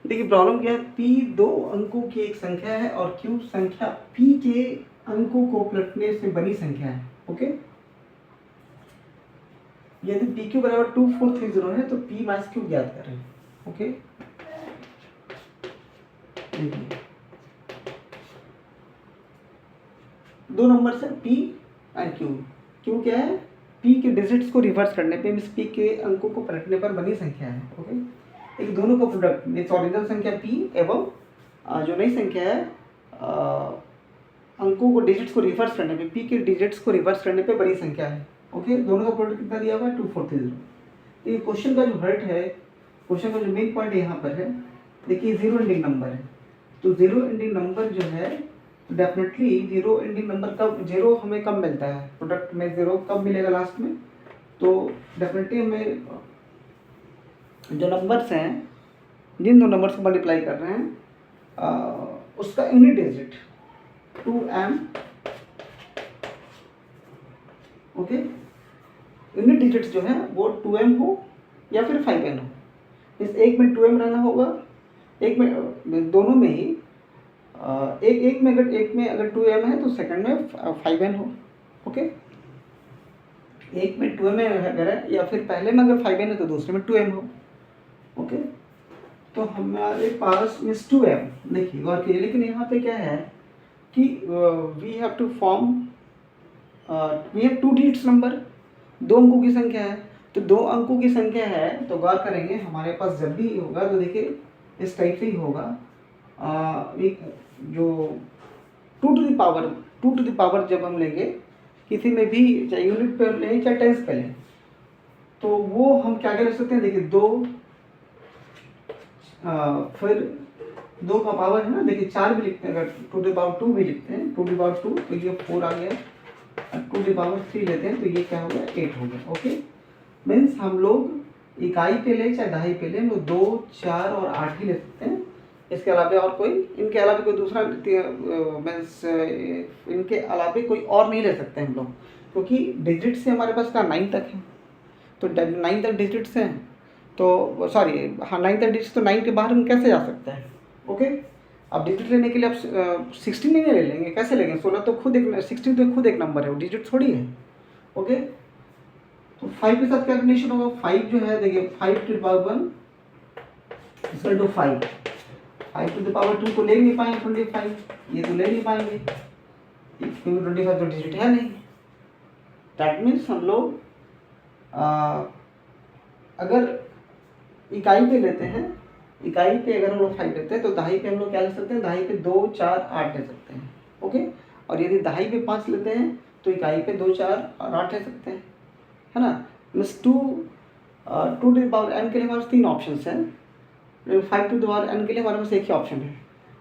देखिए प्रॉब्लम क्या है, p 2 अंकों की एक संख्या है और q संख्या p के अंकों को पलटने से बनी संख्या है। ओके, यदि pq बराबर 2430 है तो p माइनस q ज्ञात करें। ओके, देखिए दो नंबर से p एंड q। q क्या है, p के डिजिट्स को रिवर्स करने पे मीन्स p के अंकों को पलटने पर बनी संख्या है। ओके, एक दोनों का प्रोडक्ट मीन्स ओरिजिनल संख्या p एवं जो नई संख्या है अंकों को डिजिट्स को रिवर्स करने पे, p के डिजिट्स को रिवर्स करने पे बड़ी संख्या है। ओके, दोनों का प्रोडक्ट कितना दिया हुआ है, 2430। तो ये क्वेश्चन का जो हर्ट है, क्वेश्चन का जो मेन पॉइंट यहाँ पर है, देखिए जीरो एंडिंग नंबर है। तो जीरो एंडिंग नंबर जो है डेफिनेटली जीरो एंडिंग नंबर कब, जीरो हमें कब मिलता है प्रोडक्ट में, जीरो कब मिलेगा लास्ट में, तो डेफिनेटली हमें जो नंबर्स हैं, जिन दो नंबर्स को मल्टीप्लाई कर रहे हैं उसका unit digit 2m, okay, unit digits जो है वो 2m हो या फिर 5n हो। इस एक में 2m रहना होगा, एक में दोनों में ही एक में अगर 2m है तो सेकंड में 5n हो। ओके, एक में 2m अगर है या फिर पहले में अगर 5n है तो दूसरे में 2m हो। ओके, तो हमारे पास मीन्स 2m, देखिए गौर कीजिए, लेकिन यहाँ पे क्या है कि we have to form, we have 2 digits number, 2 अंकों की संख्या है। तो 2 अंकों की संख्या है तो गौर करेंगे हमारे पास जब भी होगा तो देखिए इस टाइप से ही होगा, एक जो 2 टू द पावर जब हम लेंगे किसी में भी, चाहे यूनिट पे लें चाहे टेंस पे लें, तो वो हम क्या क्या ले सकते हैं, देखिए 2 फिर 2 का पावर है ना, देखिए 4 भी लिखते हैं, अगर 2 द पावर 2 भी लिखते हैं, 2 द पावर 2 तो ये 4 आ गया, 2 द पावर 3 लेते हैं तो ये क्या हो गया, 8 हो गया। ओके, मीन्स हम लोग इकाई पे ले चाहे दहाई पे ले, वो 2, 4 और 8 ही ले सकते हैं। इसके अलावा और कोई, इनके अलावा कोई दूसरा मीन्स इनके अलावा कोई और नहीं ले सकते हम लोग, क्योंकि डिजिट से हमारे पास का 9 तक है, तो 9 तक डिजिट्स हैं, तो सॉरी हाँ 9 तक डिजिट्स, तो 9 के बाहर हम कैसे जा सकते हैं। ओके, अब डिजिट लेने के लिए आप 16 नहीं ले लेंगे, कैसे लेंगे, 16 तो खुद एक, 16 तो खुद एक नंबर है, वो डिजिट थोड़ी है। ओके, तो 5 के साथ क्या कंडीशन होगा, 5 जो है देखिए 5 to the power 1 equal to 5, 5 to the power 2 तो ले नहीं पाएंगे 25, ये तो ले नहीं पाएंगे क्योंकि 25 तो डिजिट है नहीं। दैट मीन्स हम लोग अगर इकाई पे लेते हैं, इकाई पे अगर हम लोग 5 लेते हैं तो दहाई पे हम लोग क्या ले सकते हैं, दहाई पे 2, 4, 8 ले सकते हैं। ओके, और यदि दहाई पे 5 लेते हैं तो इकाई पे 2, 4 और 8 ले सकते हैं, है ना। Means 2 to the power n के लिए हमारे पास 3 ऑप्शन हैं, 5 टू द पावर n के लिए हमारे पास एक ही ऑप्शन है,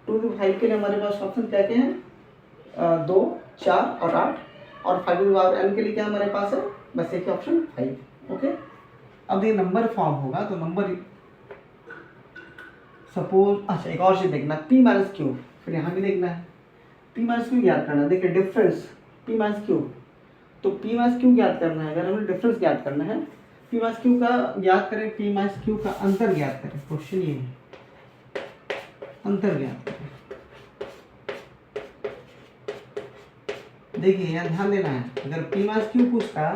2 टू 5 के लिए हमारे पास ऑप्शन क्या क्या हैं, 2, 4 और 8, और 5 टू द पावर n के लिए क्या हमारे पास है, बस एक ही ऑप्शन 5। ओके, अब ये नंबर फॉर्म होगा तो नंबर सपोज, अच्छा एक और चीज़ देखना, p माइनस क्यू, फिर यहाँ भी देखना है p माइनस क्यू ज्ञात करना है। देखिए डिफरेंस p माइनस क्यू, तो p माइनस क्यू ज्ञात करना है, अगर हमें डिफरेंस ज्ञात करना है, p माइनस क्यू का ज्ञात करें, p माइनस क्यू का अंतर ज्ञात करें, क्वेश्चन ये है अंतर ज्ञात करें। देखिए यहाँ ध्यान देना है, अगर p माइनस क्यू पूछता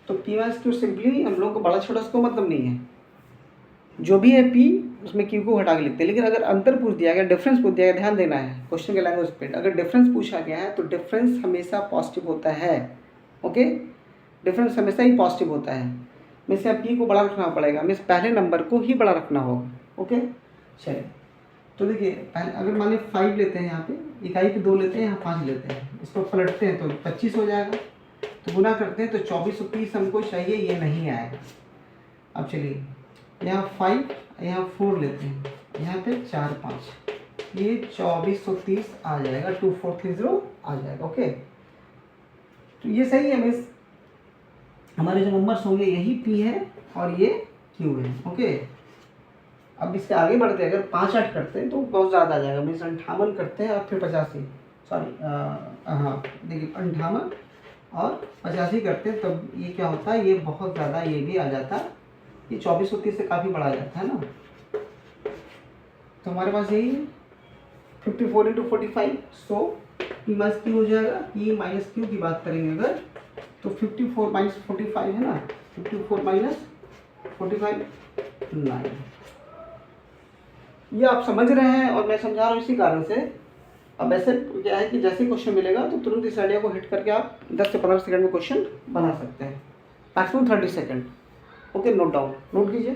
तो p माइनस क्यू सिंपली हम लोग को बड़ा छोटा उसको मतलब नहीं है, जो भी है p उसमें q को हटा के लिखते हैं। लेकिन अगर अंतर पूछ दिया गया, डिफरेंस पूछ दिया गया, ध्यान देना है क्वेश्चन के लैंग्वेज पे, अगर डिफरेंस पूछा गया है तो डिफरेंस हमेशा पॉजिटिव होता है। ओके, डिफरेंस हमेशा ही पॉजिटिव होता है, मीन्स यहाँ p को बड़ा रखना पड़ेगा, मीन्स पहले नंबर को ही बड़ा रखना होगा। ओके, चलिए तो देखिए पहले अगर मान लीजिए 5 लेते हैं, यहाँ पे इकाई पे 2 लेते हैं, यहाँ 5 लेते हैं, इसको पलटते हैं तो 25 हो जाएगा, तो गुना करते हैं तो 2430 हमको चाहिए, ये नहीं आएगा। अब चलिए यहाँ 5 यहाँ 4 लेते हैं, यहाँ पे 4, 5, ये 2430 आ जाएगा, 2430 आ जाएगा। ओके, तो ये सही है, मीन्स हमारे जो नंबर्स होंगे यही p है और ये q है। ओके, अब इसके आगे बढ़ते हैं, अगर 5, 8 करते हैं तो बहुत ज़्यादा आ जाएगा, मीन्स 58 करते हैं और फिर 85, सॉरी हाँ देखिए 58 और 85 करते हैं, तब ये क्या होता है, ये बहुत ज़्यादा, ये भी आ जाता है, ये 2430 से काफ़ी बड़ा आ जाता है ना। तो हमारे पास यही है 54 इंटू 45, सो पी माइनस क्यू हो जाएगा। पी माइनस क्यू की बात करेंगे अगर तो 54 माइनस 45 है ना, 54 माइनस 45 9। ये आप समझ रहे हैं और मैं समझा रहा हूँ इसी कारण से। अब ऐसे क्या है कि जैसे क्वेश्चन मिलेगा तो तुरंत इस आइडिया को हिट करके आप 10 से 15 सेकंड में क्वेश्चन बना सकते हैं, maximum 30 second. Okay, note down, note कीजिए।